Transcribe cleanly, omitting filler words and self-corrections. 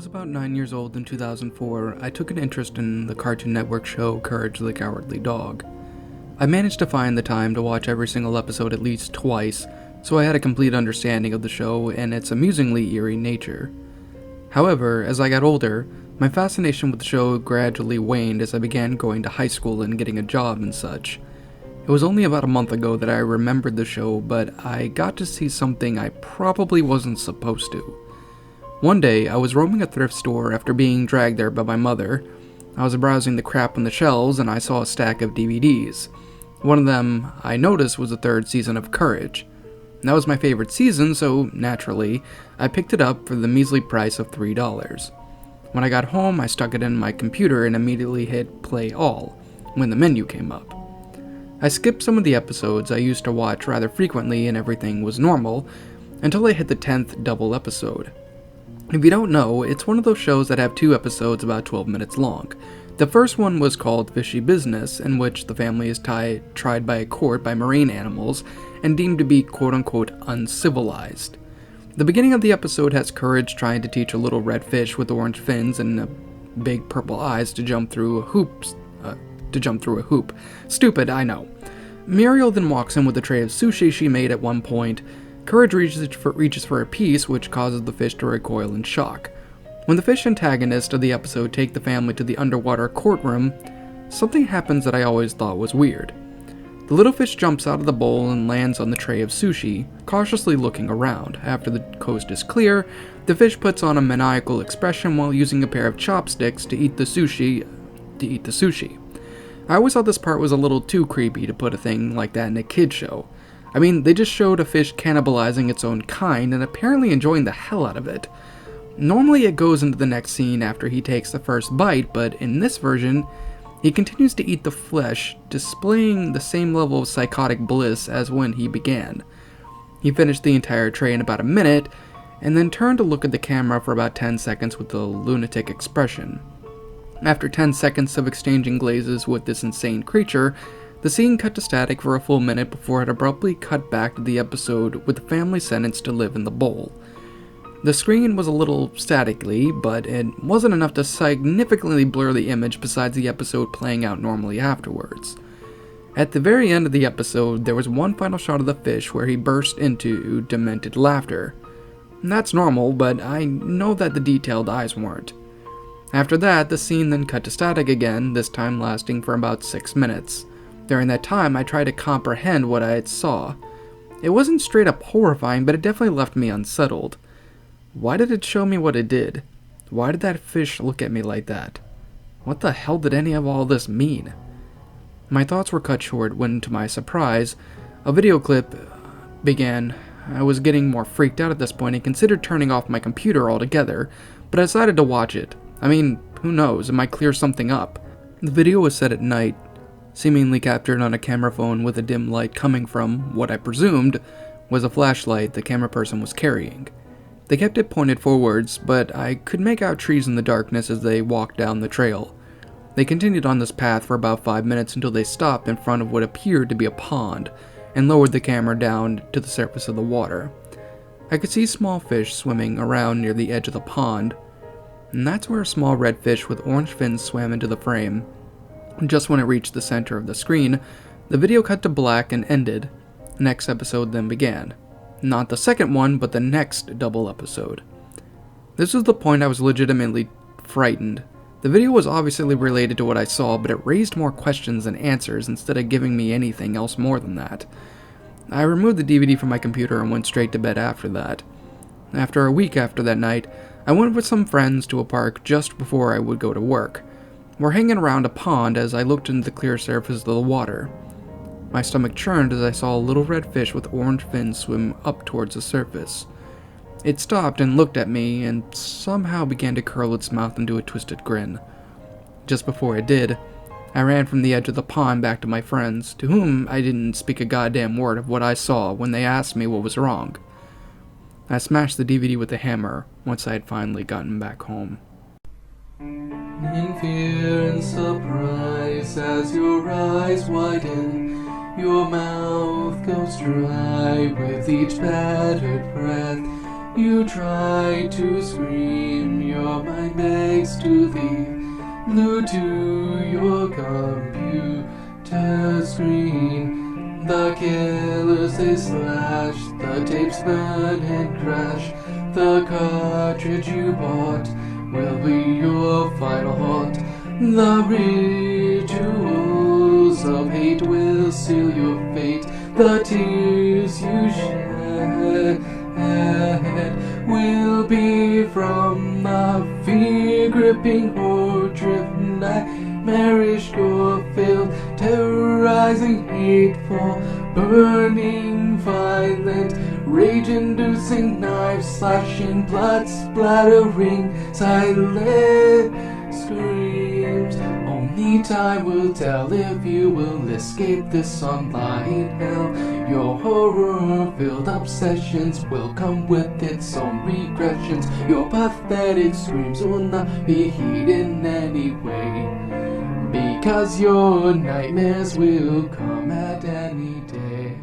was about 9 years old in 2004, I took an interest in the Cartoon Network show Courage the Cowardly Dog. I managed to find the time to watch every single episode at least twice, so I had a complete understanding of the show and its amusingly eerie nature. However, as I got older, my fascination with the show gradually waned as I began going to high school and getting a job and such. It was only about a month ago that I remembered the show, but I got to see something I probably wasn't supposed to. One day, I was roaming a thrift store after being dragged there by my mother. I was browsing the crap on the shelves and I saw a stack of DVDs. One of them I noticed was the third season of Courage. That was my favorite season, so naturally, I picked it up for the measly price of $3. When I got home, I stuck it in my computer and immediately hit play all when the menu came up. I skipped some of the episodes I used to watch rather frequently and everything was normal, until I hit the 10th double episode. If you don't know, it's one of those shows that have 2 episodes about 12 minutes long. The first one was called Fishy Business, in which the family is tried by a court by marine animals and deemed to be quote-unquote uncivilized. The beginning of the episode has Courage trying to teach a little red fish with orange fins and big purple eyes to jump through a hoop. Stupid, I know. Muriel then walks in with a tray of sushi she made at one point. Courage reaches for a piece, which causes the fish to recoil in shock. When the fish antagonists of the episode take the family to the underwater courtroom, something happens that I always thought was weird. The little fish jumps out of the bowl and lands on the tray of sushi, cautiously looking around. After the coast is clear, the fish puts on a maniacal expression while using a pair of chopsticks to eat the sushi. I always thought this part was a little too creepy to put a thing like that in a kid show. I mean, they just showed a fish cannibalizing its own kind and apparently enjoying the hell out of it. Normally it goes into the next scene after he takes the first bite, but in this version, he continues to eat the flesh, displaying the same level of psychotic bliss as when he began. He finished the entire tray in about a minute, and then turned to look at the camera for about 10 seconds with a lunatic expression. After 10 seconds of exchanging glazes with this insane creature, the scene cut to static for a full minute before it abruptly cut back to the episode with the family sentenced to live in the bowl. The screen was a little statically, but it wasn't enough to significantly blur the image besides the episode playing out normally afterwards. At the very end of the episode, there was one final shot of the fish where he burst into demented laughter. That's normal, but I know that the detailed eyes weren't. After that, the scene then cut to static again, this time lasting for about 6 minutes. During that time, I tried to comprehend what I had saw. It wasn't straight up horrifying, but it definitely left me unsettled. Why did it show me what it did? Why did that fish look at me like that? What the hell did any of all this mean? My thoughts were cut short when, to my surprise, a video clip began. I was getting more freaked out at this point and considered turning off my computer altogether, but I decided to watch it. I mean, who knows, it might clear something up. The video was set at night, seemingly captured on a camera phone with a dim light coming from what I presumed was a flashlight the camera person was carrying. They kept it pointed forwards, but I could make out trees in the darkness as they walked down the trail. They continued on this path for about 5 minutes until they stopped in front of what appeared to be a pond, and lowered the camera down to the surface of the water. I could see small fish swimming around near the edge of the pond, and that's where a small red fish with orange fins swam into the frame. Just when it reached the center of the screen, the video cut to black and ended. The next episode then began. Not the second one, but the next double episode. This was the point I was legitimately frightened. The video was obviously related to what I saw, but it raised more questions than answers instead of giving me anything else more than that. I removed the DVD from my computer and went straight to bed after that. After a week after that night, I went with some friends to a park just before I would go to work. We're hanging around a pond as I looked into the clear surface of the water. My stomach churned as I saw a little red fish with orange fins swim up towards the surface. It stopped and looked at me and somehow began to curl its mouth into a twisted grin. Just before it did, I ran from the edge of the pond back to my friends, to whom I didn't speak a goddamn word of what I saw when they asked me what was wrong. I smashed the DVD with a hammer once I had finally gotten back home. In fear and surprise as your eyes widen, your mouth goes dry with each battered breath. You try to scream, your mind begs to thee, glued to your computer screen. The killers they slash, the tapes burn and crash. The cartridge you bought will be your final haunt. The rituals of hate will seal your fate. The tears you shed will be from the fear-gripping, horror-driven, nightmarish, gore-filled, terrorizing, hateful, burning, violent, rage-inducing, knife-slashing, blood-splattering, silent screams. Only time will tell if you will escape this online hell. Your horror-filled obsessions will come with its own regressions. Your pathetic screams will not be heeded in any way, because your nightmares will come at any day.